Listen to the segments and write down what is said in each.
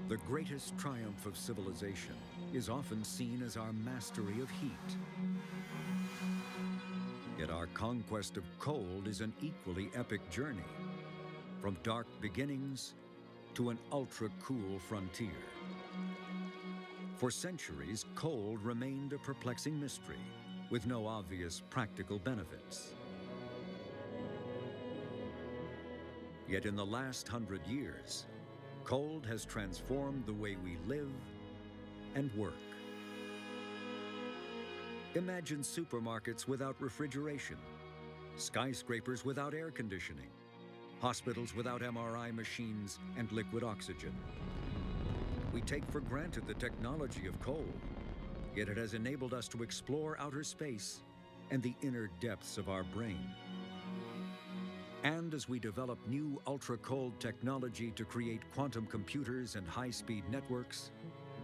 The greatest triumph of civilization is often seen as our mastery of heat. Yet our conquest of cold is an equally epic journey, from dark beginnings to an ultra-cool frontier. For centuries, cold remained a perplexing mystery, with no obvious practical benefits. Yet in the last 100 years, cold has transformed the way we live and work. Imagine supermarkets without refrigeration, skyscrapers without air conditioning, hospitals without MRI machines and liquid oxygen. We take for granted the technology of cold, yet it has enabled us to explore outer space and the inner depths of our brain. And as we develop new ultra-cold technology to create quantum computers and high-speed networks,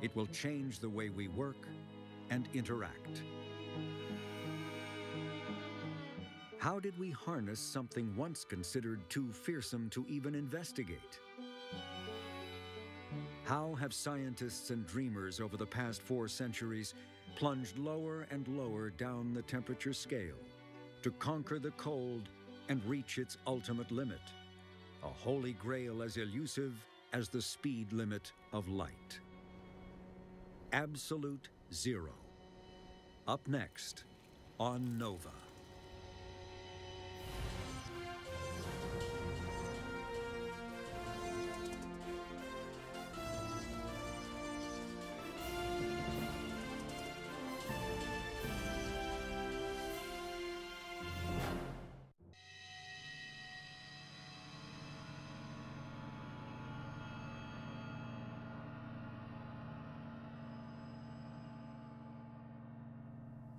it will change the way we work and interact. How did we harness something once considered too fearsome to even investigate? How have scientists and dreamers over the past 4 centuries plunged lower and lower down the temperature scale to conquer the cold and reach its ultimate limit, a holy grail as elusive as the speed limit of light? Absolute zero. Up next on Nova.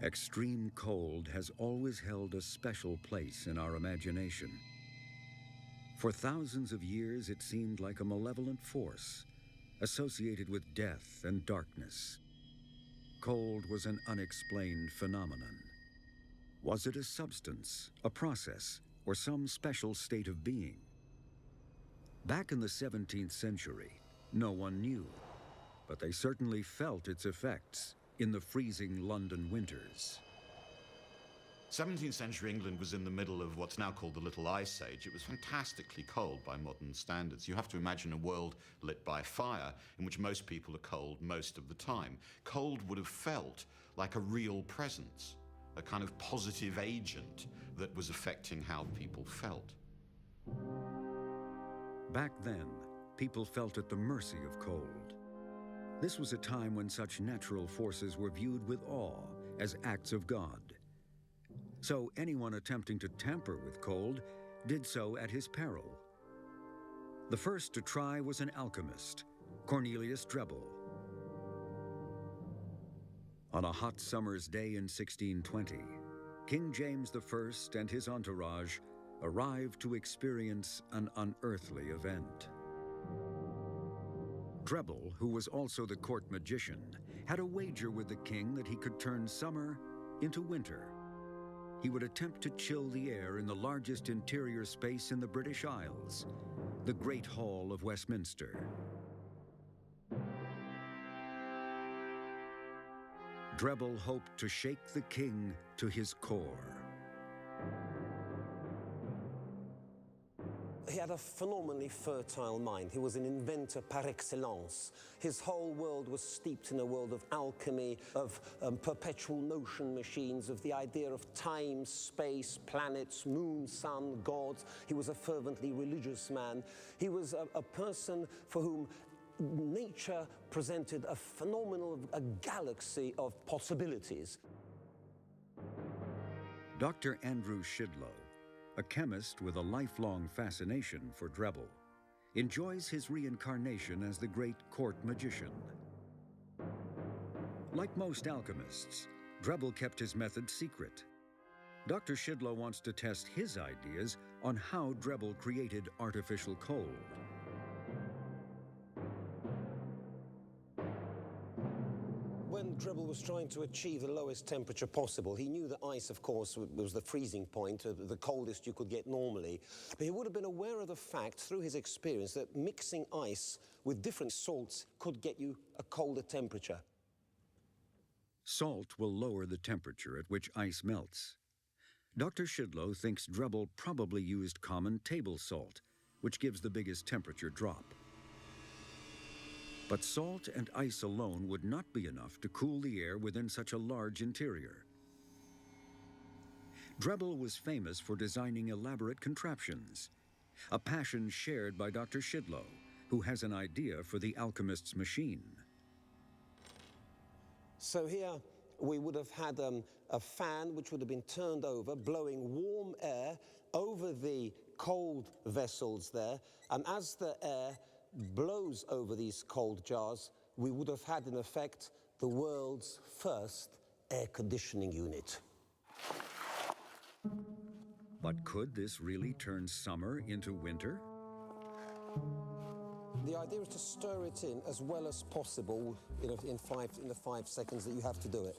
Extreme cold has always held a special place in our imagination. For thousands of years, it seemed like a malevolent force, associated with death and darkness. Cold was an unexplained phenomenon. Was it a substance, a process, or some special state of being? Back in the 17th century, no one knew, but they certainly felt its effects in the freezing London winters. 17th century England was in the middle of what's now called the Little Ice Age. It was fantastically cold by modern standards. You have to imagine a world lit by fire in which most people are cold most of the time. Cold would have felt like a real presence, a kind of positive agent that was affecting how people felt. Back then, people felt at the mercy of cold. This was a time when such natural forces were viewed with awe as acts of God. So anyone attempting to tamper with cold did so at his peril. The first to try was an alchemist, Cornelius Drebbel. On a hot summer's day in 1620, King James I and his entourage arrived to experience an unearthly event. Drebbel, who was also the court magician, had a wager with the king that he could turn summer into winter. He would attempt to chill the air in the largest interior space in the British Isles, the Great Hall of Westminster. Drebbel hoped to shake the king to his core. He had a phenomenally fertile mind. He was an inventor par excellence. His whole world was steeped in a world of alchemy, of perpetual motion machines, of the idea of time, space, planets, moon, sun, gods. He was a fervently religious man. He was a person for whom nature presented a galaxy of possibilities. Dr. Andrew Shidlow, a chemist with a lifelong fascination for Drebbel, enjoys his reincarnation as the great court magician. Like most alchemists, Drebbel kept his method secret. Dr. Shidlow wants to test his ideas on how Drebbel created artificial cold. When Drebel was trying to achieve the lowest temperature possible. He knew that ice, of course, was the freezing point, the coldest you could get normally. But he would have been aware of the fact, through his experience, that mixing ice with different salts could get you a colder temperature. Salt will lower the temperature at which ice melts. Dr. Shidlow thinks Drebel probably used common table salt, which gives the biggest temperature drop. But salt and ice alone would not be enough to cool the air within such a large interior. Drebel was famous for designing elaborate contraptions, a passion shared by Dr. Shidlow, who has an idea for the alchemist's machine. So here we would have had a fan which would have been turned over, blowing warm air over the cold vessels there, and as the air blows over these cold jars, we would have had, in effect, the world's first air conditioning unit. But could this really turn summer into winter? The idea is to stir it in as well as possible in the 5 seconds that you have to do it.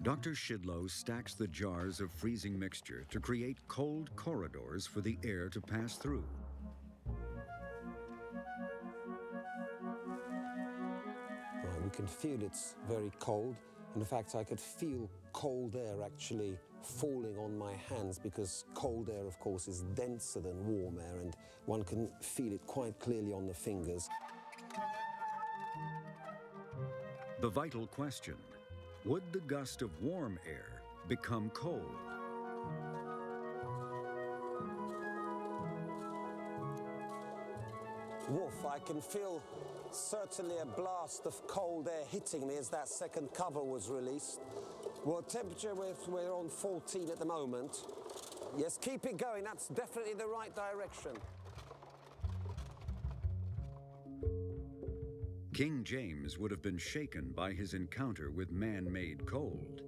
Dr. Shidlow stacks the jars of freezing mixture to create cold corridors for the air to pass through. Right, we can feel it's very cold. In fact, I could feel cold air actually falling on my hands, because cold air, of course, is denser than warm air, and one can feel it quite clearly on the fingers. The vital question: would the gust of warm air become cold? Wolf, I can feel certainly a blast of cold air hitting me as that second cover was released. Well, temperature, we're on 14 at the moment. Yes, keep it going. That's definitely the right direction. King James would have been shaken by his encounter with man-made cold.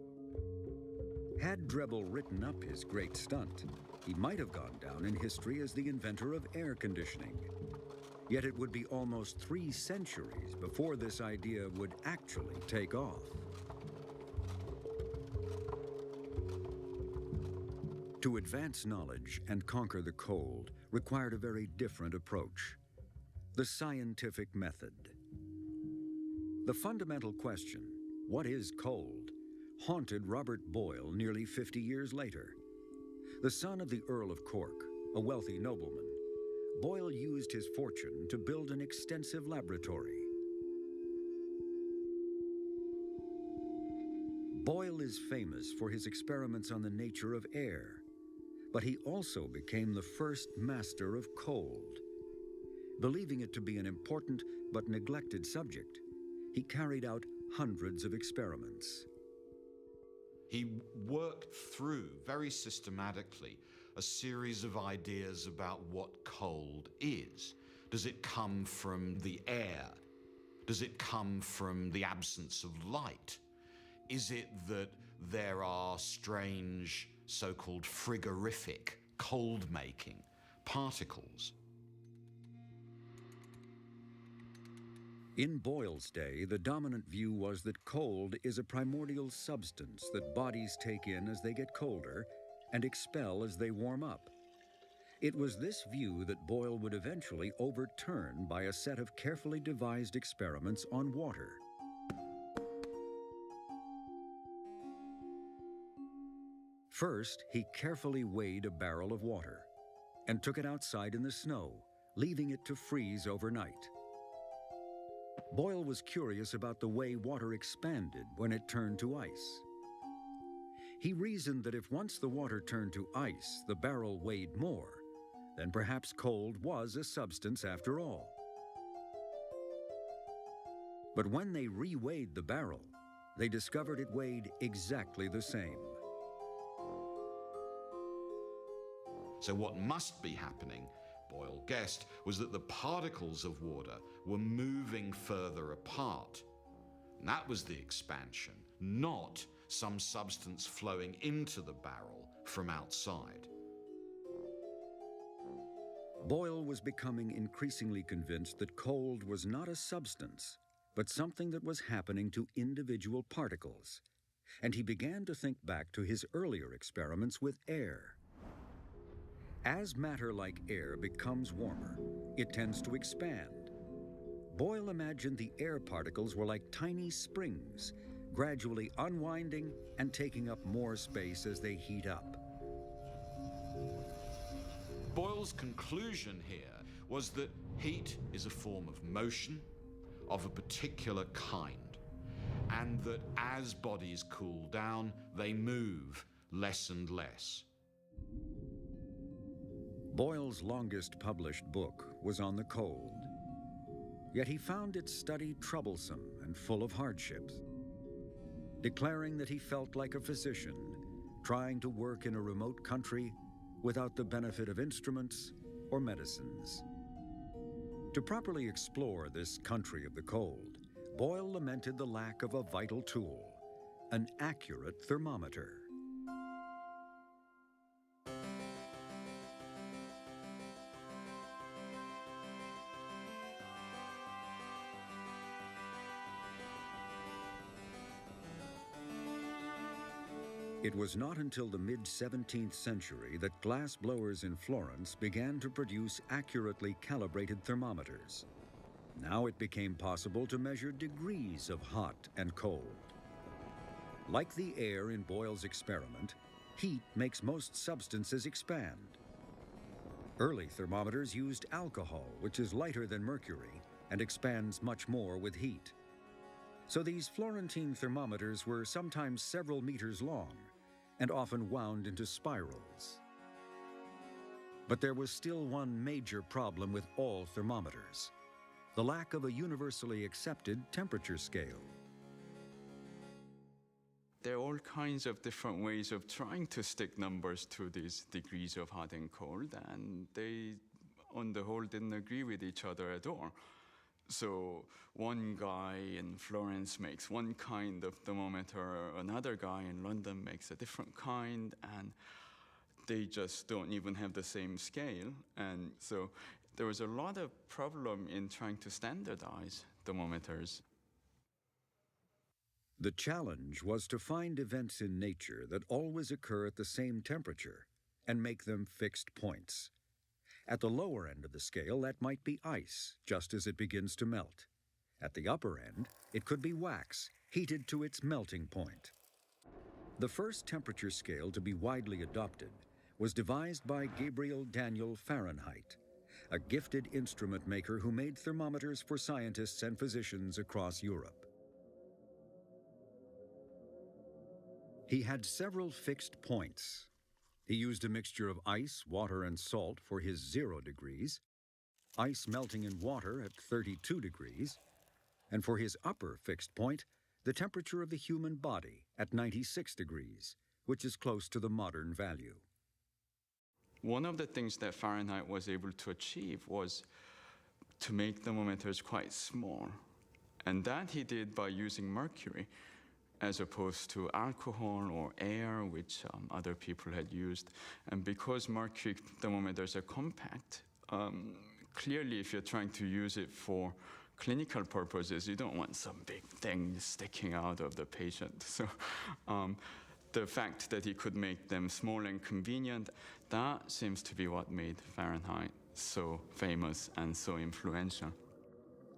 Had Drebel written up his great stunt, he might have gone down in history as the inventor of air conditioning. Yet it would be almost 3 centuries before this idea would actually take off. To advance knowledge and conquer the cold required a very different approach: the scientific method. The fundamental question, what is cold, haunted Robert Boyle nearly 50 years later. The son of the Earl of Cork, a wealthy nobleman, Boyle used his fortune to build an extensive laboratory. Boyle is famous for his experiments on the nature of air, but he also became the first master of cold. Believing it to be an important but neglected subject, he carried out hundreds of experiments. He worked through, very systematically, a series of ideas about what cold is. Does it come from the air? Does it come from the absence of light? Is it that there are strange so-called frigorific, cold-making particles? In Boyle's day, the dominant view was that cold is a primordial substance that bodies take in as they get colder and expel as they warm up. It was this view that Boyle would eventually overturn by a set of carefully devised experiments on water. First, he carefully weighed a barrel of water and took it outside in the snow, leaving it to freeze overnight. Boyle was curious about the way water expanded when it turned to ice. He reasoned that if once the water turned to ice, the barrel weighed more, then perhaps cold was a substance after all. But when they re-weighed the barrel, they discovered it weighed exactly the same. So what must be happening, Boyle guessed, was that the particles of water were moving further apart. And that was the expansion, not some substance flowing into the barrel from outside. Boyle was becoming increasingly convinced that cold was not a substance, but something that was happening to individual particles, and he began to think back to his earlier experiments with air. As matter like air becomes warmer, it tends to expand. Boyle imagined the air particles were like tiny springs, gradually unwinding and taking up more space as they heat up. Boyle's conclusion here was that heat is a form of motion of a particular kind, and that as bodies cool down, they move less and less. Boyle's longest published book was on the cold. Yet he found its study troublesome and full of hardships, declaring that he felt like a physician trying to work in a remote country without the benefit of instruments or medicines. To properly explore this country of the cold, Boyle lamented the lack of a vital tool, an accurate thermometer. It was not until the mid-17th century that glass blowers in Florence began to produce accurately calibrated thermometers. Now it became possible to measure degrees of hot and cold. Like the air in Boyle's experiment, heat makes most substances expand. Early thermometers used alcohol, which is lighter than mercury and expands much more with heat. So these Florentine thermometers were sometimes several meters long and often wound into spirals. But there was still one major problem with all thermometers: the lack of a universally accepted temperature scale. There are all kinds of different ways of trying to stick numbers to these degrees of hot and cold, and they, on the whole, didn't agree with each other at all. So one guy in Florence makes one kind of thermometer, another guy in London makes a different kind, and they just don't even have the same scale. And so there was a lot of problem in trying to standardize thermometers. The challenge was to find events in nature that always occur at the same temperature and make them fixed points. At the lower end of the scale, that might be ice, just as it begins to melt. At the upper end, it could be wax, heated to its melting point. The first temperature scale to be widely adopted was devised by Gabriel Daniel Fahrenheit, a gifted instrument maker who made thermometers for scientists and physicians across Europe. He had several fixed points. He used a mixture of ice, water, and salt for his 0 degrees, ice melting in water at 32 degrees, and for his upper fixed point, the temperature of the human body at 96 degrees, which is close to the modern value. One of the things that Fahrenheit was able to achieve was to make thermometers quite small. And that he did by using mercury, as opposed to alcohol or air, which other people had used. And because mercury thermometers are compact, clearly if you're trying to use it for clinical purposes, you don't want some big thing sticking out of the patient. So the fact that he could make them small and convenient, that seems to be what made Fahrenheit so famous and so influential.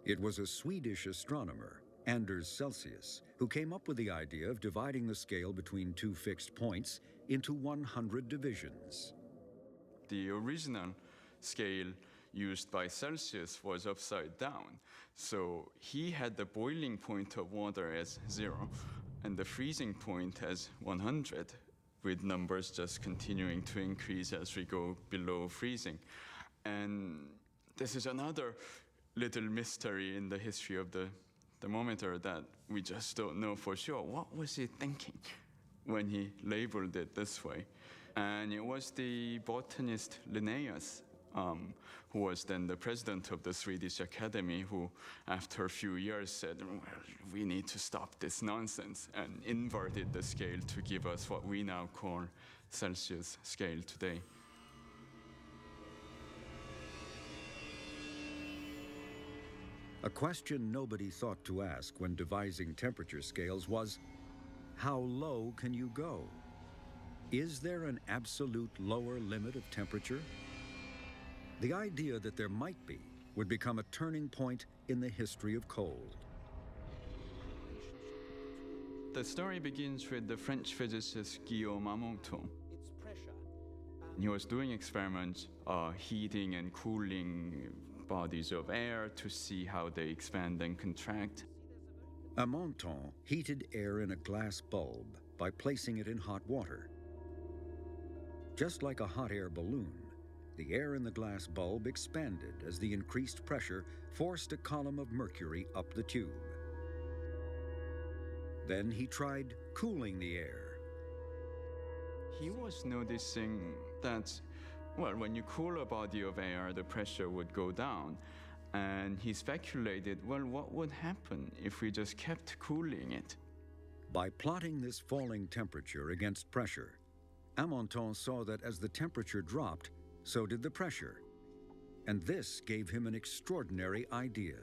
It was a Swedish astronomer, Anders Celsius, who came up with the idea of dividing the scale between 2 fixed points into 100 divisions. The original scale used by Celsius was upside down. So he had the boiling point of water as 0 and the freezing point as 100, with numbers just continuing to increase as we go below freezing. And this is another little mystery in the history of the thermometer that we just don't know for sure. What was he thinking when he labeled it this way? And it was the botanist Linnaeus, who was then the president of the Swedish Academy, who after a few years said, well, we need to stop this nonsense, and inverted the scale to give us what we now call Celsius scale today. A question nobody thought to ask when devising temperature scales was, how low can you go? Is there an absolute lower limit of temperature? The idea that there might be would become a turning point in the history of cold. The story begins with the French physicist Guillaume Amonton. Its pressure. He was doing experiments, heating and cooling bodies of air to see how they expand and contract. Amonton heated air in a glass bulb by placing it in hot water. Just like a hot air balloon, the air in the glass bulb expanded as the increased pressure forced a column of mercury up the tube. Then he tried cooling the air. He was noticing that, well, when you cool a body of air, the pressure would go down. And he speculated, well, what would happen if we just kept cooling it? By plotting this falling temperature against pressure, Amonton saw that as the temperature dropped, so did the pressure. And this gave him an extraordinary idea.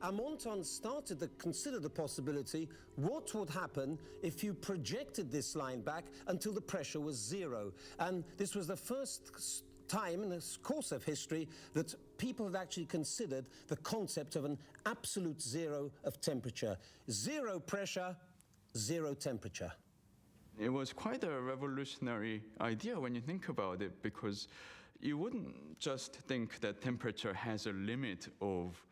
Amonton started to consider the possibility, what would happen if you projected this line back until the pressure was zero? And this was the first time in the course of history that people had actually considered the concept of an absolute zero of temperature. Zero pressure, zero temperature. It was quite a revolutionary idea when you think about it, because you wouldn't just think that temperature has a limit of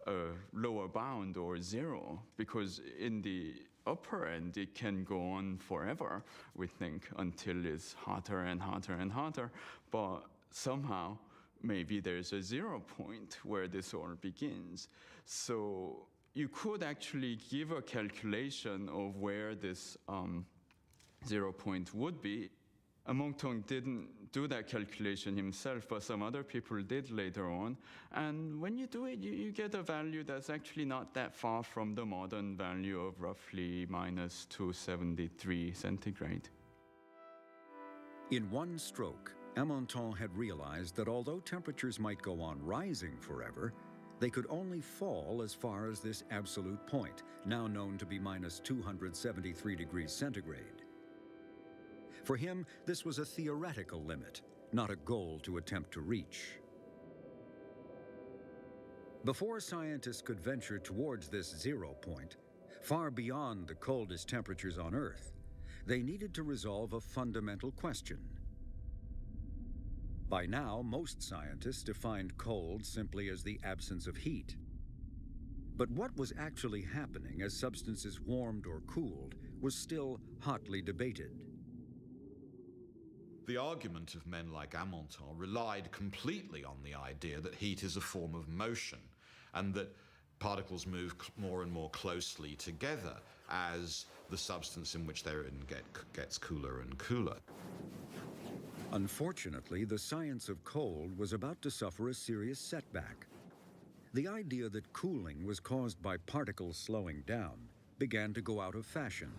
a lower bound or zero, because in the upper end it can go on forever, we think, until it's hotter and hotter and hotter. But somehow maybe there's a 0 point where this all begins. So you could actually give a calculation of where this 0 point would be. Amonton didn't do that calculation himself, but some other people did later on. And when you do it, you get a value that's actually not that far from the modern value of roughly minus 273 centigrade. In one stroke, Amonton had realized that although temperatures might go on rising forever, they could only fall as far as this absolute point, now known to be minus 273 degrees centigrade. For him, this was a theoretical limit, not a goal to attempt to reach. Before scientists could venture towards this 0 point, far beyond the coldest temperatures on Earth, they needed to resolve a fundamental question. By now, most scientists defined cold simply as the absence of heat. But what was actually happening as substances warmed or cooled was still hotly debated. The argument of men like Amonton relied completely on the idea that heat is a form of motion and that particles move more and more closely together as the substance in which they're in gets cooler and cooler. Unfortunately, the science of cold was about to suffer a serious setback. The idea that cooling was caused by particles slowing down began to go out of fashion.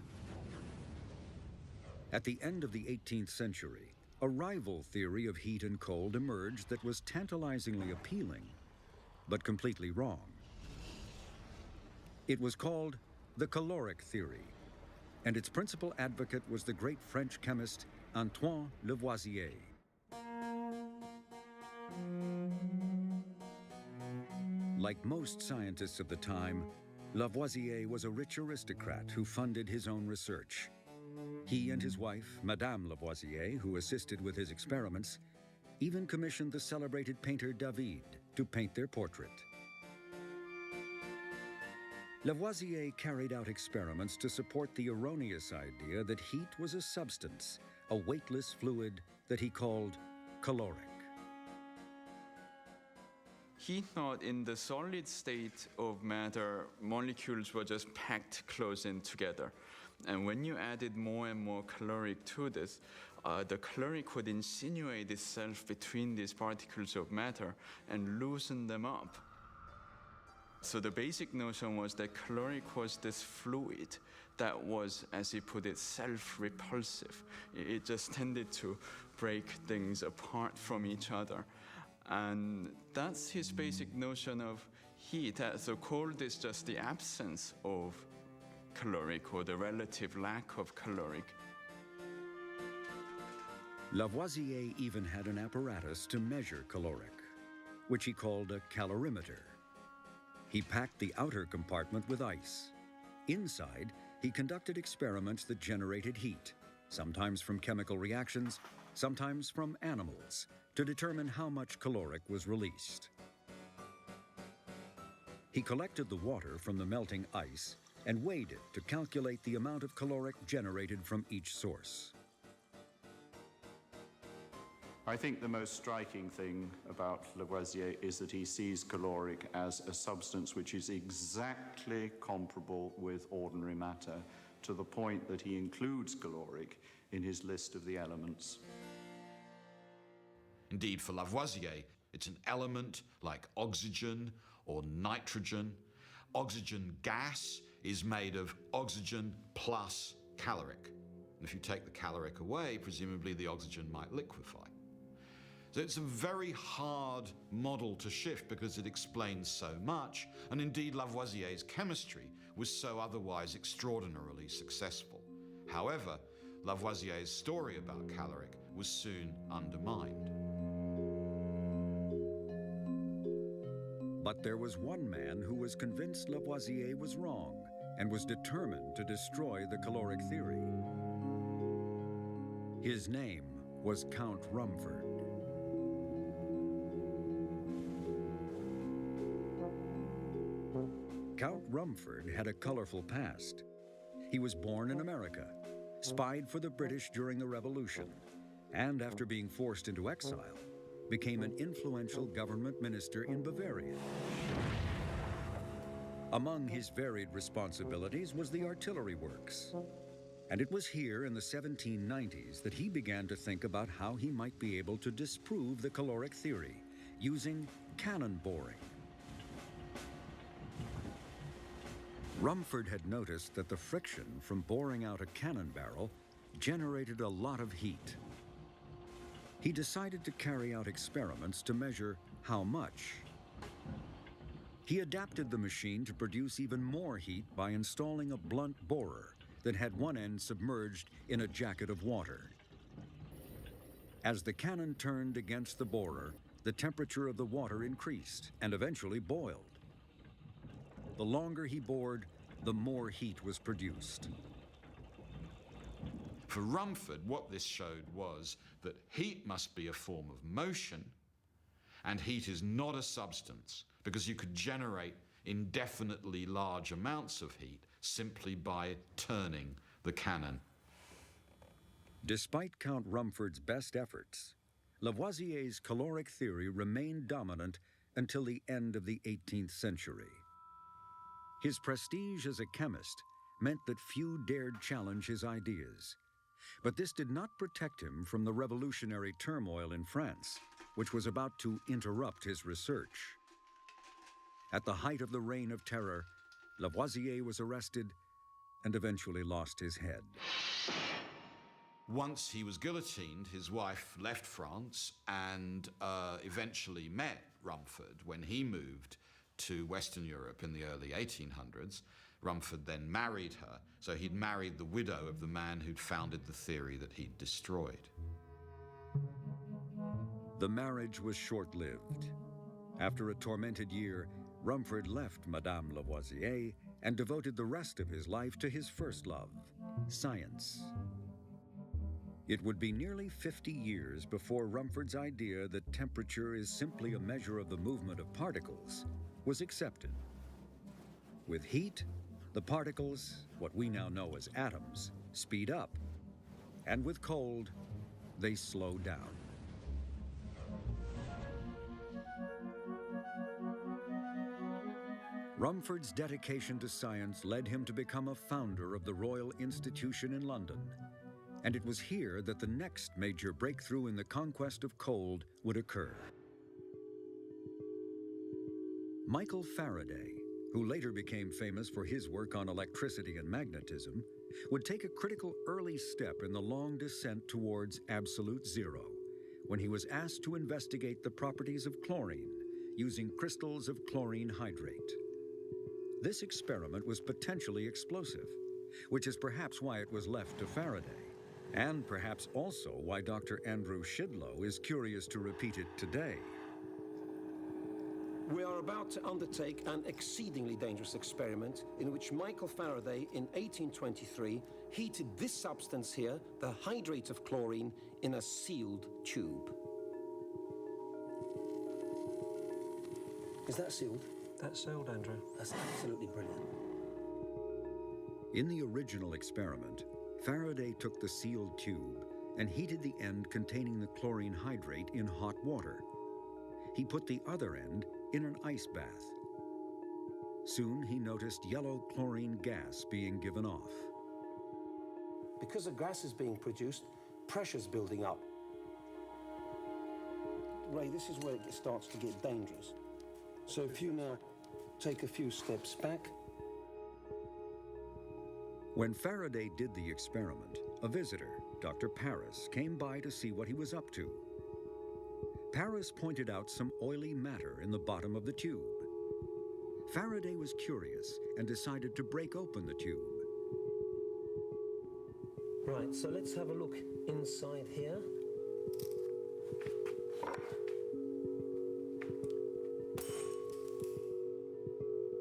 At the end of the 18th century, a rival theory of heat and cold emerged that was tantalizingly appealing, but completely wrong. It was called the caloric theory, and its principal advocate was the great French chemist Antoine Lavoisier. Like most scientists of the time, Lavoisier was a rich aristocrat who funded his own research. He and his wife, Madame Lavoisier, who assisted with his experiments, even commissioned the celebrated painter David to paint their portrait. Lavoisier carried out experiments to support the erroneous idea that heat was a substance, a weightless fluid that he called caloric. He thought in the solid state of matter, molecules were just packed close in together. And when you added more and more caloric to this, the caloric would insinuate itself between these particles of matter and loosen them up. So the basic notion was that caloric was this fluid that was, as he put it, self-repulsive. It just tended to break things apart from each other. And that's his basic notion of heat. So cold is just the absence of caloric or the relative lack of caloric. Lavoisier even had an apparatus to measure caloric, which he called a calorimeter. He packed the outer compartment with ice. Inside, he conducted experiments that generated heat, sometimes from chemical reactions, sometimes from animals, to determine how much caloric was released. He collected the water from the melting ice and weighed it to calculate the amount of caloric generated from each source. I think the most striking thing about Lavoisier is that he sees caloric as a substance which is exactly comparable with ordinary matter, to the point that he includes caloric in his list of the elements. Indeed, for Lavoisier, it's an element like oxygen or nitrogen. Oxygen gas is made of oxygen plus caloric. And if you take the caloric away, presumably the oxygen might liquefy. So it's a very hard model to shift because it explains so much, and indeed Lavoisier's chemistry was so otherwise extraordinarily successful. However, Lavoisier's story about caloric was soon undermined. But there was one man who was convinced Lavoisier was wrong and was determined to destroy the caloric theory. His name was Count Rumford. Count Rumford had a colorful past. He was born in America, spied for the British during the Revolution, and after being forced into exile, became an influential government minister in Bavaria. Among his varied responsibilities was the artillery works. And it was here in the 1790s that he began to think about how he might be able to disprove the caloric theory using cannon boring. Rumford had noticed that the friction from boring out a cannon barrel generated a lot of heat. He decided to carry out experiments to measure how much. He adapted the machine to produce even more heat by installing a blunt borer that had one end submerged in a jacket of water. As the cannon turned against the borer, the temperature of the water increased and eventually boiled. The longer he bored, the more heat was produced. For Rumford, what this showed was that heat must be a form of motion, and heat is not a substance, because you could generate indefinitely large amounts of heat simply by turning the cannon. Despite Count Rumford's best efforts, Lavoisier's caloric theory remained dominant until the end of the 18th century. His prestige as a chemist meant that few dared challenge his ideas. But this did not protect him from the revolutionary turmoil in France, which was about to interrupt his research. At the height of the Reign of Terror, Lavoisier was arrested and eventually lost his head. Once he was guillotined, his wife left France and eventually met Rumford when he moved to Western Europe in the early 1800s. Rumford then married her, so he'd married the widow of the man who'd founded the theory that he'd destroyed. The marriage was short-lived. After a tormented year, Rumford left Madame Lavoisier and devoted the rest of his life to his first love, science. It would be nearly 50 years before Rumford's idea that temperature is simply a measure of the movement of particles was accepted. With heat, the particles, what we now know as atoms, speed up, and with cold, they slow down. Rumford's dedication to science led him to become a founder of the Royal Institution in London, and it was here that the next major breakthrough in the conquest of cold would occur. Michael Faraday, who later became famous for his work on electricity and magnetism, would take a critical early step in the long descent towards absolute zero when he was asked to investigate the properties of chlorine using crystals of chlorine hydrate. This experiment was potentially explosive, which is perhaps why it was left to Faraday, and perhaps also why Dr. Andrew Shidlow is curious to repeat it today. We are about to undertake an exceedingly dangerous experiment in which Michael Faraday, in 1823, heated this substance here, the hydrate of chlorine, in a sealed tube. Is that sealed? That's sealed, Andrew. That's absolutely brilliant. In the original experiment, Faraday took the sealed tube and heated the end containing the chlorine hydrate in hot water. He put the other end in an ice bath. Soon he noticed yellow chlorine gas being given off. Because a gas is being produced, pressure's building up. Ray, this is where it starts to get dangerous. So if you now take a few steps back. When Faraday did the experiment, a visitor, Dr. Paris, came by to see what he was up to. Paris pointed out some oily matter in the bottom of the tube. Faraday was curious and decided to break open the tube. Right, so let's have a look inside here.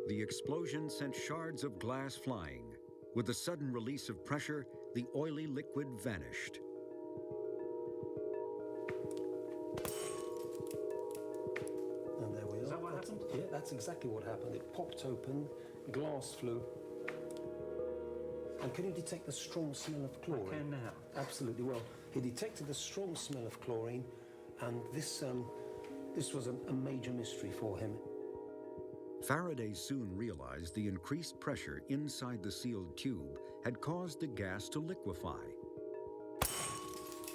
The explosion sent shards of glass flying. With the sudden release of pressure, the oily liquid vanished. And there we are. Is that what happened? Yeah, that's exactly what happened. It popped open, glass flew. And can you detect the strong smell of chlorine? I can now. Absolutely. Well, he detected the strong smell of chlorine, and this was a major mystery for him. Faraday soon realized the increased pressure inside the sealed tube had caused the gas to liquefy.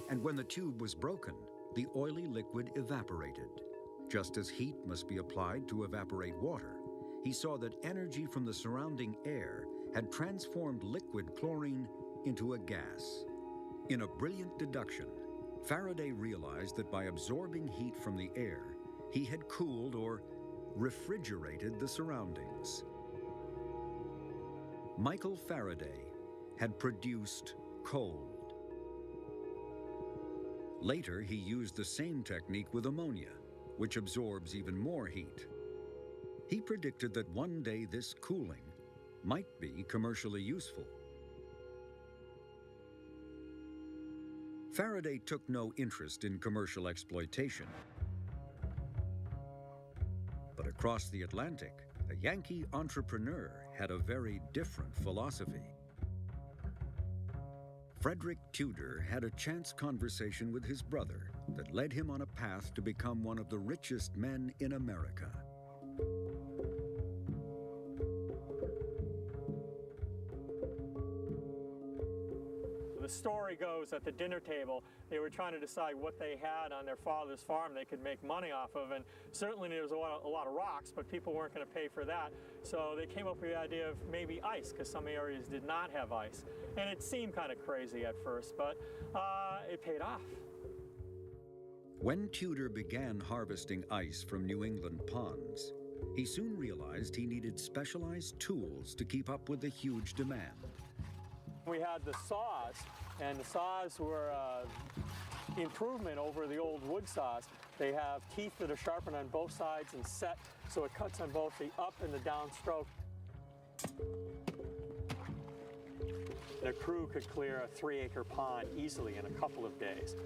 And when the tube was broken, the oily liquid evaporated. Just as heat must be applied to evaporate water, he saw that energy from the surrounding air had transformed liquid chlorine into a gas. In a brilliant deduction, Faraday realized that by absorbing heat from the air, he had cooled or refrigerated the surroundings. Michael Faraday had produced cold. Later, he used the same technique with ammonia, which absorbs even more heat. He predicted that one day this cooling might be commercially useful. Faraday took no interest in commercial exploitation. But across the Atlantic, a Yankee entrepreneur had a very different philosophy. Frederick Tudor had a chance conversation with his brother that led him on a path to become one of the richest men in America. The story goes at the dinner table, they were trying to decide what they had on their father's farm they could make money off of, and certainly there was a lot of rocks, but people weren't going to pay for that. So they came up with the idea of maybe ice, because some areas did not have ice. And it seemed kind of crazy at first, but it paid off. When Tudor began harvesting ice from New England ponds, he soon realized he needed specialized tools to keep up with the huge demand. We had the saws, and the saws were improvement over the old wood saws. They have teeth that are sharpened on both sides and set, so it cuts on both the up and the down stroke. The crew could clear a 3-acre pond easily in a couple of days.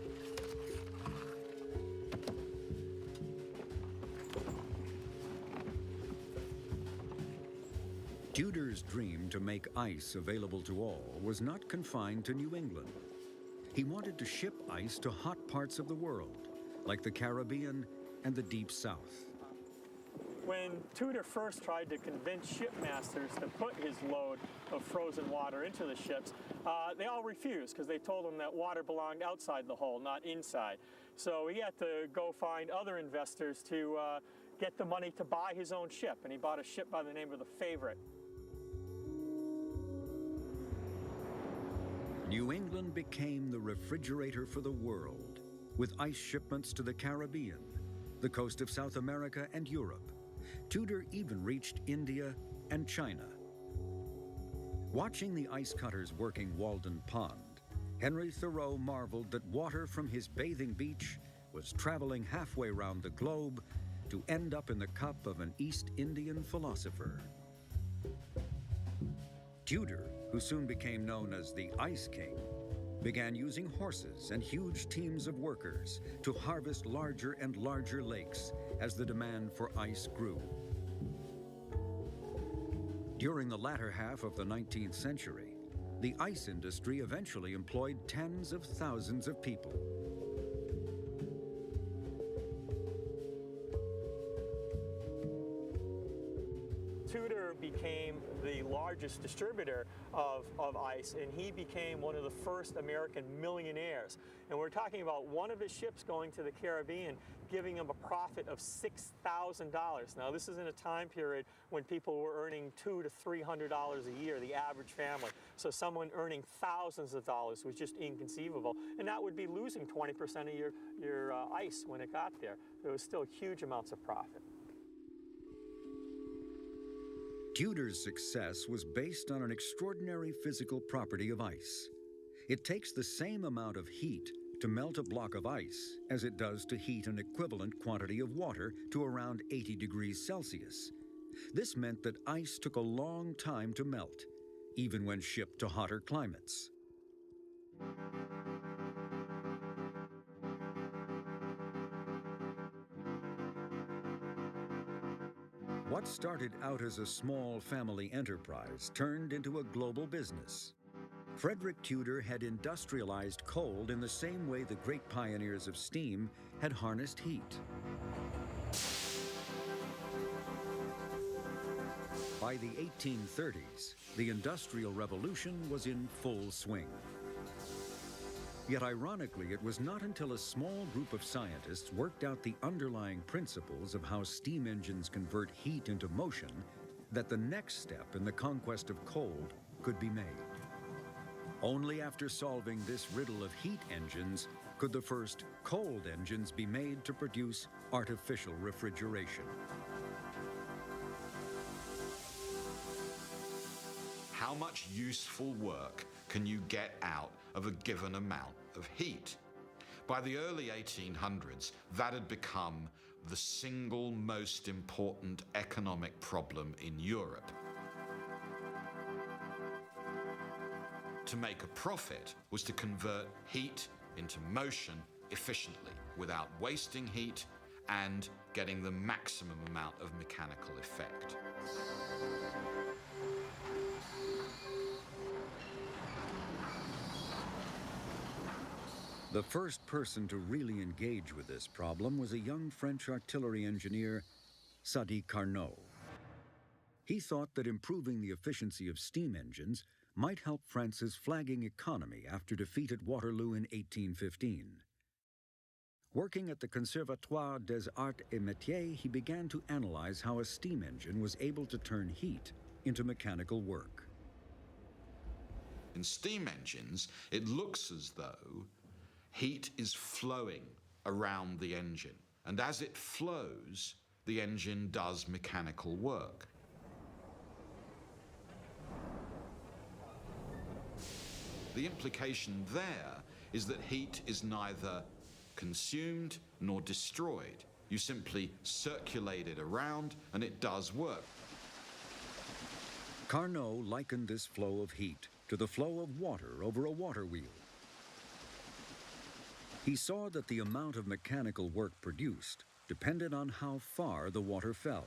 Tudor's dream to make ice available to all was not confined to New England. He wanted to ship ice to hot parts of the world, like the Caribbean and the Deep South. When Tudor first tried to convince shipmasters to put his load of frozen water into the ships, they all refused because they told him that water belonged outside the hull, not inside. So he had to go find other investors to get the money to buy his own ship, and he bought a ship by the name of the Favorite. New England became the refrigerator for the world, with ice shipments to the Caribbean, the coast of South America and Europe. Tudor even reached India and China. Watching the ice cutters working Walden Pond, Henry Thoreau marveled that water from his bathing beach was traveling halfway round the globe to end up in the cup of an East Indian philosopher. Tudor, who soon became known as the Ice King, began using horses and huge teams of workers to harvest larger and larger lakes as the demand for ice grew. During the latter half of the 19th century, the ice industry eventually employed tens of thousands of people. Tudor became the largest distributor of ice, and he became one of the first American millionaires. And we're talking about one of his ships going to the Caribbean, giving him a profit of $6,000. Now, this is in a time period when people were earning $200 to $300 a year, the average family. So someone earning thousands of dollars was just inconceivable. And that would be losing 20% of your ice when it got there. There was still huge amounts of profit. Tudor's success was based on an extraordinary physical property of ice. It takes the same amount of heat to melt a block of ice as it does to heat an equivalent quantity of water to around 80 degrees Celsius. This meant that ice took a long time to melt, even when shipped to hotter climates. What started out as a small family enterprise turned into a global business. Frederick Tudor had industrialized coal in the same way the great pioneers of steam had harnessed heat. By the 1830s, the Industrial Revolution was in full swing. Yet ironically, it was not until a small group of scientists worked out the underlying principles of how steam engines convert heat into motion that the next step in the conquest of coal could be made. Only after solving this riddle of heat engines could the first cold engines be made to produce artificial refrigeration. How much useful work can you get out of a given amount of heat? By the early 1800s, that had become the single most important economic problem in Europe. To make a profit was to convert heat into motion efficiently, without wasting heat and getting the maximum amount of mechanical effect. The first person to really engage with this problem was a young French artillery engineer, Sadi Carnot. He thought that improving the efficiency of steam engines might help France's flagging economy after defeat at Waterloo in 1815. Working at the Conservatoire des Arts et Métiers, he began to analyze how a steam engine was able to turn heat into mechanical work. In steam engines, it looks as though heat is flowing around the engine, and as it flows, the engine does mechanical work. The implication there is that heat is neither consumed nor destroyed. You simply circulate it around and it does work. Carnot likened this flow of heat to the flow of water over a water wheel. He saw that the amount of mechanical work produced depended on how far the water fell.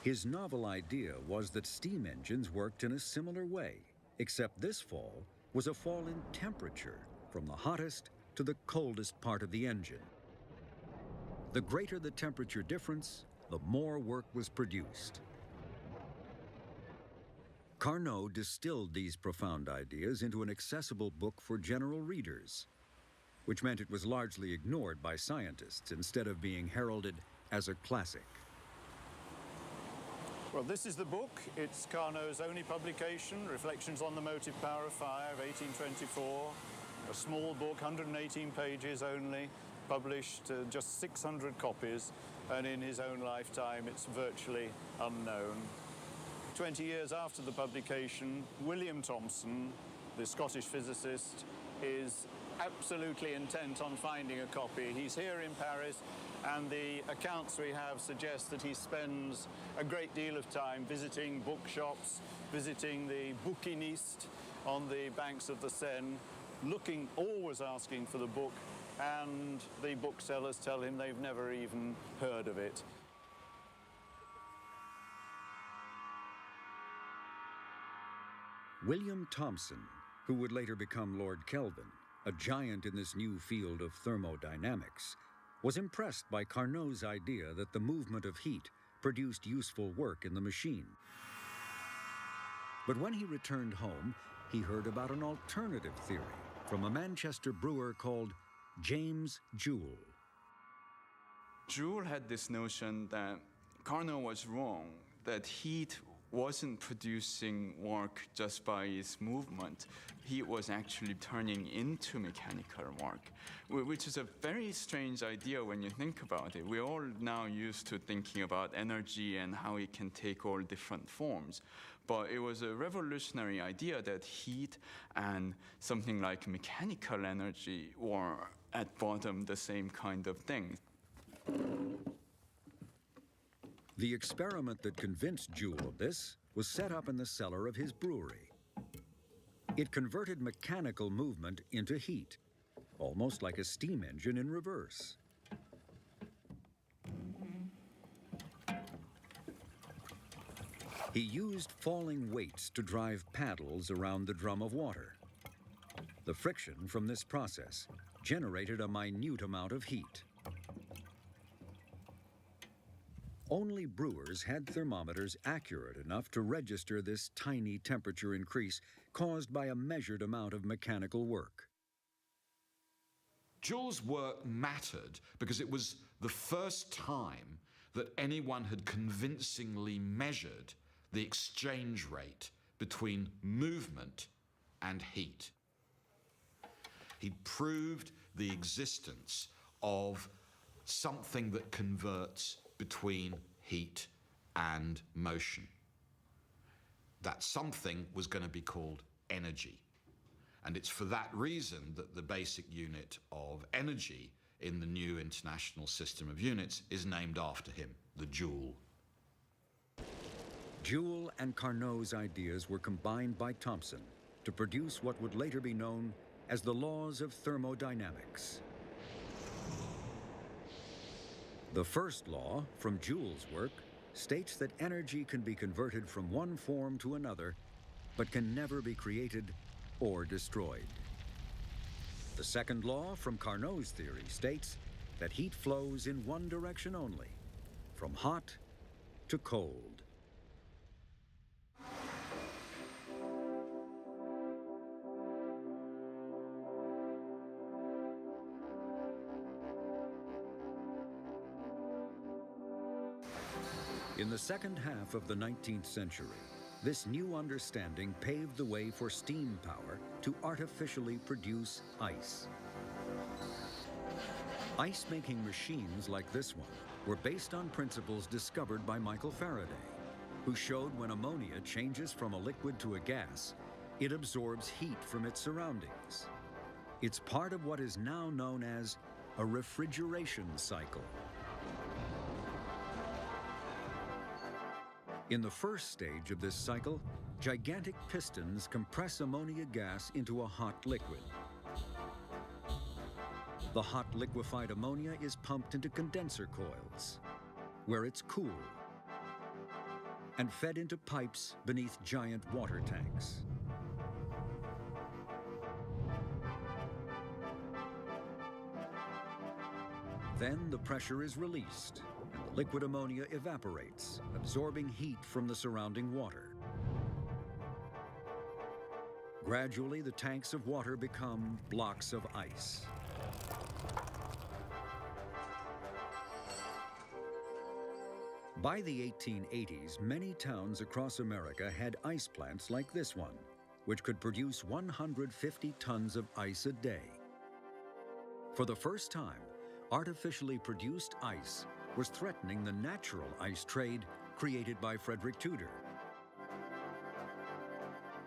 His novel idea was that steam engines worked in a similar way, except this fall was a fall in temperature from the hottest to the coldest part of the engine. The greater the temperature difference, the more work was produced. Carnot distilled these profound ideas into an accessible book for general readers, which meant it was largely ignored by scientists instead of being heralded as a classic. Well, this is the book. It's Carnot's only publication, Reflections on the Motive Power of Fire of 1824. A small book, 118 pages only, published just 600 copies, and in his own lifetime it's virtually unknown. 20 years after the publication, William Thomson, the Scottish physicist, is absolutely intent on finding a copy. He's here in Paris, and the accounts we have suggest that he spends a great deal of time visiting bookshops, visiting the bouquinistes on the banks of the Seine, always asking for the book, and the booksellers tell him they've never even heard of it. William Thomson, who would later become Lord Kelvin, a giant in this new field of thermodynamics, was impressed by Carnot's idea that the movement of heat produced useful work in the machine. But when he returned home, he heard about an alternative theory from a Manchester brewer called James Joule. Joule had this notion that Carnot was wrong, that heat wasn't producing work just by its movement. Heat was actually turning into mechanical work, which is a very strange idea when you think about it. We're all now used to thinking about energy and how it can take all different forms. But it was a revolutionary idea that heat and something like mechanical energy were at bottom the same kind of thing. The experiment that convinced Joule of this was set up in the cellar of his brewery. It converted mechanical movement into heat, almost like a steam engine in reverse. He used falling weights to drive paddles around the drum of water. The friction from this process generated a minute amount of heat. Only brewers had thermometers accurate enough to register this tiny temperature increase caused by a measured amount of mechanical work. Joule's work mattered because it was the first time that anyone had convincingly measured the exchange rate between movement and heat. He proved the existence of something that converts between heat and motion. That something was going to be called energy. And it's for that reason that the basic unit of energy in the new international system of units is named after him, the joule. Joule and Carnot's ideas were combined by Thomson to produce what would later be known as the laws of thermodynamics. The first law, from Joule's work, states that energy can be converted from one form to another, but can never be created or destroyed. The second law, from Carnot's theory, states that heat flows in one direction only, from hot to cold. In the second half of the 19th century, this new understanding paved the way for steam power to artificially produce ice. Ice-making machines like this one were based on principles discovered by Michael Faraday, who showed when ammonia changes from a liquid to a gas, it absorbs heat from its surroundings. It's part of what is now known as a refrigeration cycle. In the first stage of this cycle, gigantic pistons compress ammonia gas into a hot liquid. The hot liquefied ammonia is pumped into condenser coils, where it's cooled and fed into pipes beneath giant water tanks. Then the pressure is released, and the liquid ammonia evaporates, absorbing heat from the surrounding water. Gradually, the tanks of water become blocks of ice. By the 1880s, many towns across America had ice plants like this one, which could produce 150 tons of ice a day. For the first time, artificially produced ice was threatening the natural ice trade created by Frederick Tudor.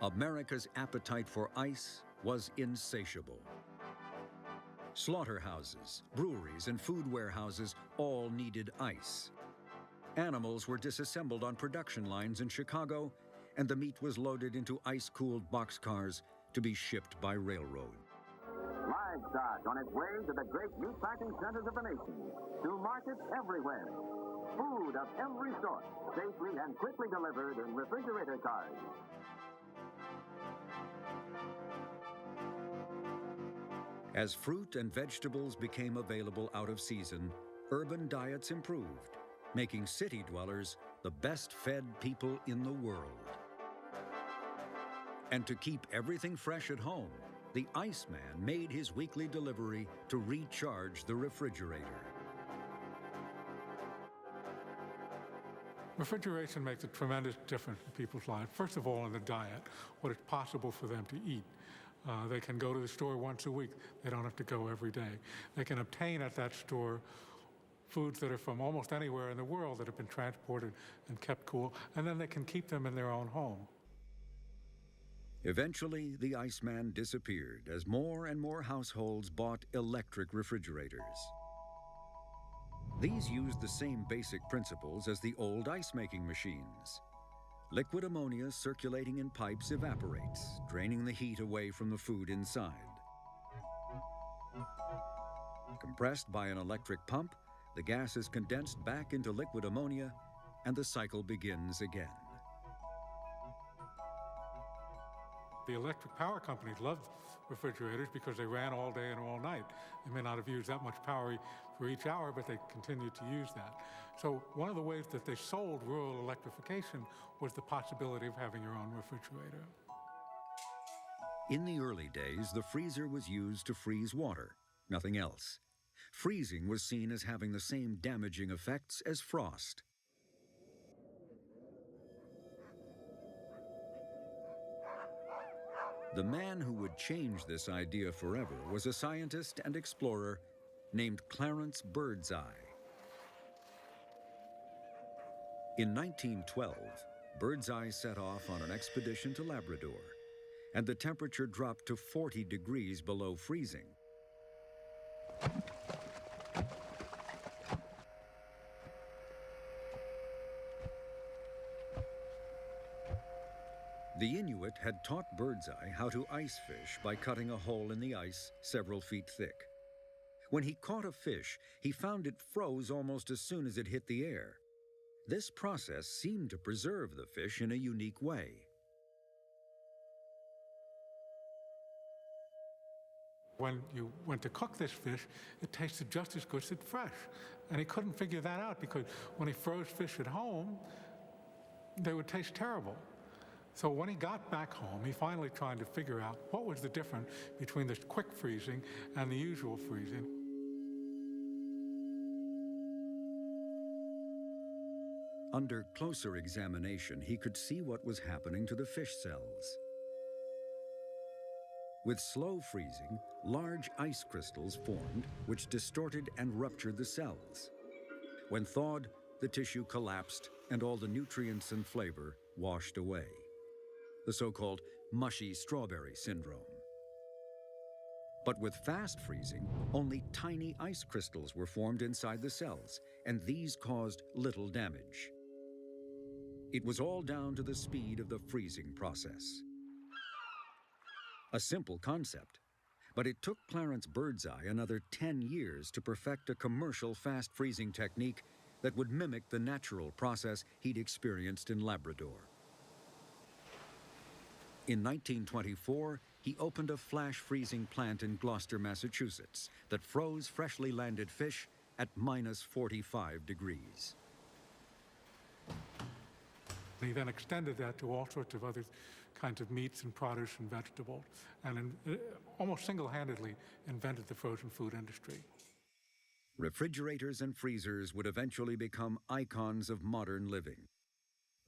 America's appetite for ice was insatiable. Slaughterhouses, breweries, and food warehouses all needed ice. Animals were disassembled on production lines in Chicago, and the meat was loaded into ice-cooled boxcars to be shipped by railroad. Livestock on its way to the great meat-packing centers of the nation, to markets everywhere. Food of every sort, safely and quickly delivered in refrigerator cars. As fruit and vegetables became available out of season, urban diets improved, making city dwellers the best-fed people in the world. And to keep everything fresh at home, the Iceman made his weekly delivery to recharge the refrigerator. Refrigeration makes a tremendous difference in people's lives. First of all, in the diet, what is possible for them to eat. They can go to the store once a week. They don't have to go every day. They can obtain at that store foods that are from almost anywhere in the world that have been transported and kept cool, and then they can keep them in their own home. Eventually, the Iceman disappeared as more and more households bought electric refrigerators. These used the same basic principles as the old ice-making machines. Liquid ammonia circulating in pipes evaporates, draining the heat away from the food inside. Compressed by an electric pump, the gas is condensed back into liquid ammonia, and the cycle begins again. The electric power companies loved refrigerators because they ran all day and all night. They may not have used that much power for each hour, but they continued to use that. So one of the ways that they sold rural electrification was the possibility of having your own refrigerator. In the early days, the freezer was used to freeze water, nothing else. Freezing was seen as having the same damaging effects as frost. The man who would change this idea forever was a scientist and explorer named Clarence Birdseye. In 1912, Birdseye set off on an expedition to Labrador, and the temperature dropped to 40 degrees below freezing. The Inuit had taught Birdseye how to ice fish by cutting a hole in the ice several feet thick. When he caught a fish, he found it froze almost as soon as it hit the air. This process seemed to preserve the fish in a unique way. When you went to cook this fish, it tasted just as good as it's fresh. And he couldn't figure that out because when he froze fish at home, they would taste terrible. So when he got back home, he finally tried to figure out what was the difference between this quick freezing and the usual freezing. Under closer examination, he could see what was happening to the fish cells. With slow freezing, large ice crystals formed, which distorted and ruptured the cells. When thawed, the tissue collapsed and all the nutrients and flavor washed away. The so-called mushy strawberry syndrome. But with fast freezing, only tiny ice crystals were formed inside the cells, and these caused little damage. It was all down to the speed of the freezing process. A simple concept, but it took Clarence Birdseye another 10 years to perfect a commercial fast freezing technique that would mimic the natural process he'd experienced in Labrador. In 1924, he opened a flash freezing plant in Gloucester, Massachusetts, that froze freshly landed fish at minus 45 degrees. He then extended that to all sorts of other kinds of meats and produce and vegetables, and almost single-handedly invented the frozen food industry. Refrigerators and freezers would eventually become icons of modern living.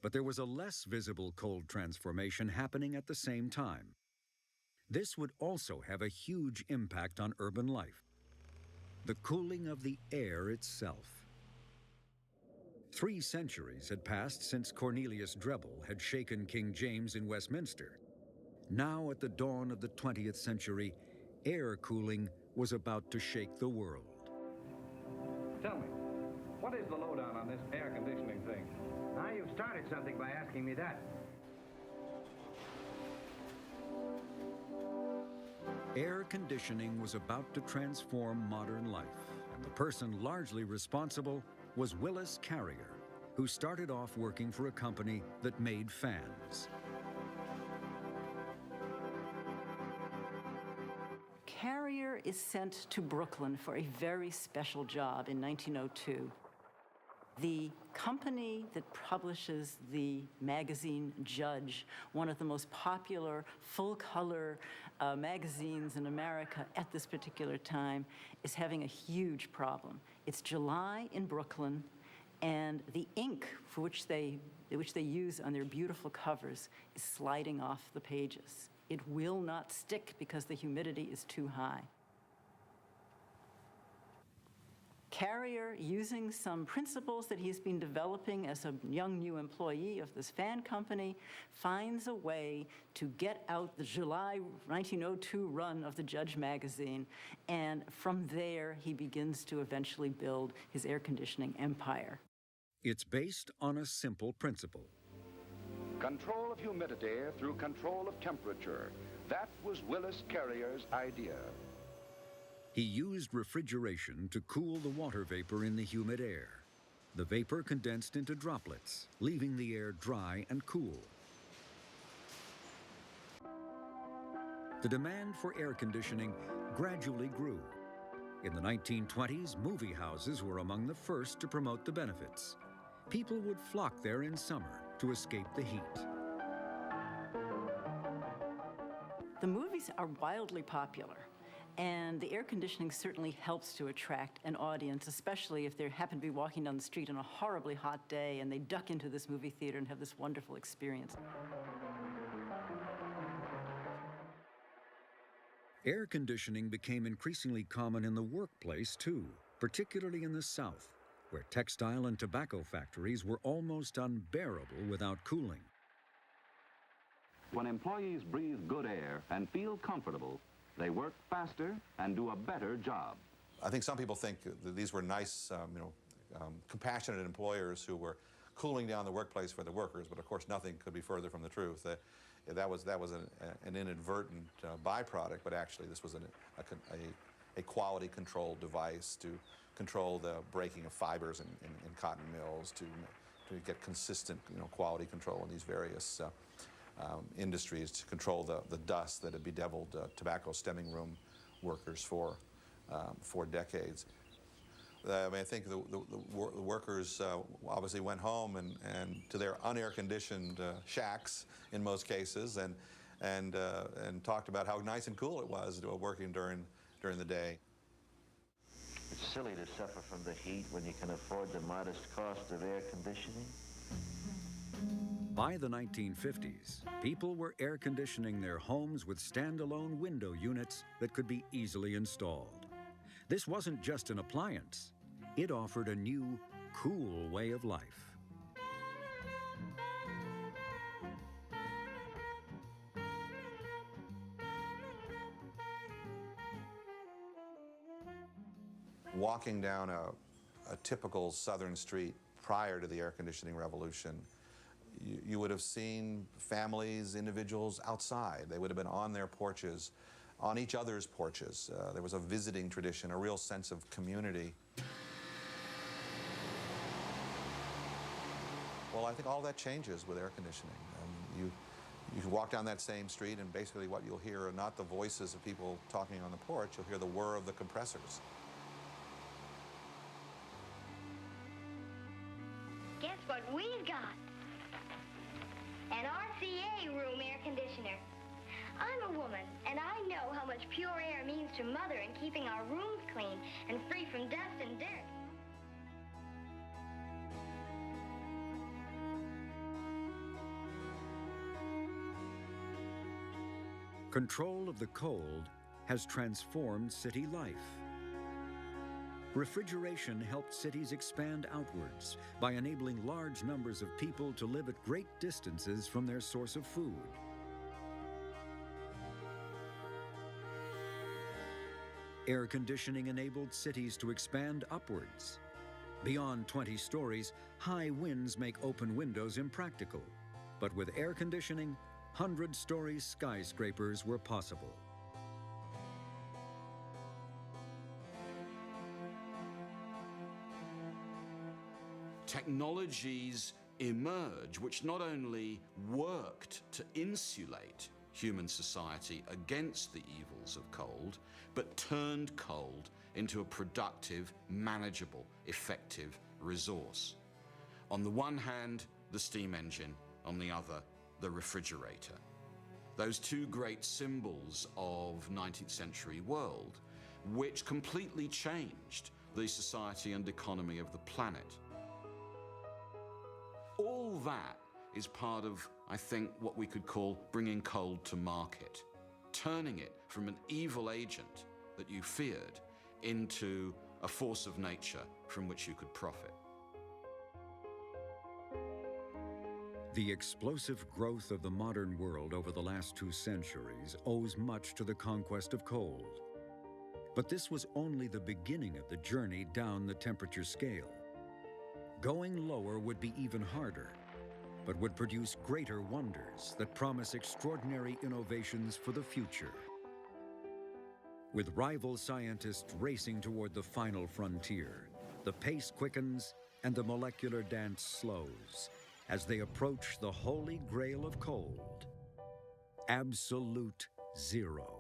But there was a less visible cold transformation happening at the same time. This would also have a huge impact on urban life: the cooling of the air itself. 3 centuries had passed since Cornelius Drebbel had shaken King James in Westminster. Now, at the dawn of the 20th century, air cooling was about to shake the world. Tell me, what is the lowdown on this air conditioning thing? Now you've started something by asking me that. Air conditioning was about to transform modern life, and the person largely responsible was Willis Carrier, who started off working for a company that made fans. Carrier is sent to Brooklyn for a very special job in 1902. The company that publishes the magazine Judge, one of the most popular full-color magazines in America at this particular time, is having a huge problem. It's July in Brooklyn, and the ink for which they use on their beautiful covers is sliding off the pages. It will not stick because the humidity is too high. Carrier, using some principles that he's been developing as a young new employee of this fan company, finds a way to get out the July 1902 run of the Judge magazine, and from there he begins to eventually build his air conditioning empire. It's based on a simple principle. Control of humidity through control of temperature. That was Willis Carrier's idea. He used refrigeration to cool the water vapor in the humid air. The vapor condensed into droplets, leaving the air dry and cool. The demand for air conditioning gradually grew. In the 1920s, movie houses were among the first to promote the benefits. People would flock there in summer to escape the heat. The movies are wildly popular, and the air conditioning certainly helps to attract an audience, especially if they happen to be walking down the street on a horribly hot day and they duck into this movie theater and have this wonderful experience. Air conditioning became increasingly common in the workplace, too, particularly in the South, where textile and tobacco factories were almost unbearable without cooling. When employees breathe good air and feel comfortable, they work faster and do a better job. I think some people think that these were nice, compassionate employers who were cooling down the workplace for the workers, but of course nothing could be further from the truth. That was an inadvertent byproduct, but actually this was a quality control device to control the breaking of fibers in cotton mills, to get consistent quality control in these various industries, to control the dust that had bedeviled tobacco stemming room workers for decades. I think the workers obviously went home and to their unair-conditioned shacks in most cases, and talked about how nice and cool it was working during the day. It's silly to suffer from the heat when you can afford the modest cost of air conditioning. By the 1950s, people were air conditioning their homes with standalone window units that could be easily installed. This wasn't just an appliance. It offered a new, cool way of life. Walking down a typical southern street prior to the air conditioning revolution, you would have seen families, individuals outside. They would have been on their porches, on each other's porches. There was a visiting tradition, a real sense of community. Well, I think all that changes with air conditioning. You walk down that same street, and basically what you'll hear are not the voices of people talking on the porch, you'll hear the whir of the compressors. Guess what we've got? An RCA room air conditioner. I'm a woman, and I know how much pure air means to Mother in keeping our rooms clean and free from dust and dirt. control of the cold has transformed city life. Refrigeration helped cities expand outwards by enabling large numbers of people to live at great distances from their source of food. Air conditioning enabled cities to expand upwards. Beyond 20 stories, high winds make open windows impractical. But with air conditioning, 100-story skyscrapers were possible. Technologies emerge which not only worked to insulate human society against the evils of cold, but turned cold into a productive, manageable, effective resource. On the one hand, the steam engine, on the other, the refrigerator. Those two great symbols of 19th century world, which completely changed the society and economy of the planet. All that is part of, I think, what we could call bringing cold to market, turning it from an evil agent that you feared into a force of nature from which you could profit. The explosive growth of the modern world over the last 2 centuries owes much to the conquest of cold. But this was only the beginning of the journey down the temperature scale. Going lower would be even harder, but would produce greater wonders that promise extraordinary innovations for the future. With rival scientists racing toward the final frontier, the pace quickens and the molecular dance slows as they approach the holy grail of cold, absolute zero.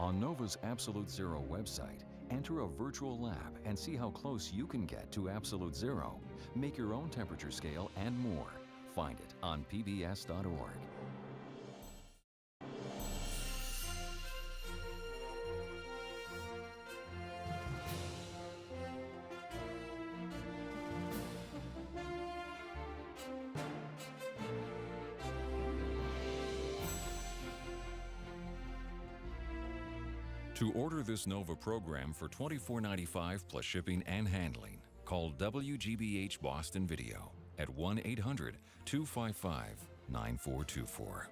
On NOVA's Absolute Zero website, enter a virtual lab and see how close you can get to absolute zero. Make your own temperature scale and more. Find it on pbs.org. To order this NOVA program for $24.95 plus shipping and handling, call WGBH Boston Video at 1-800-255-9424.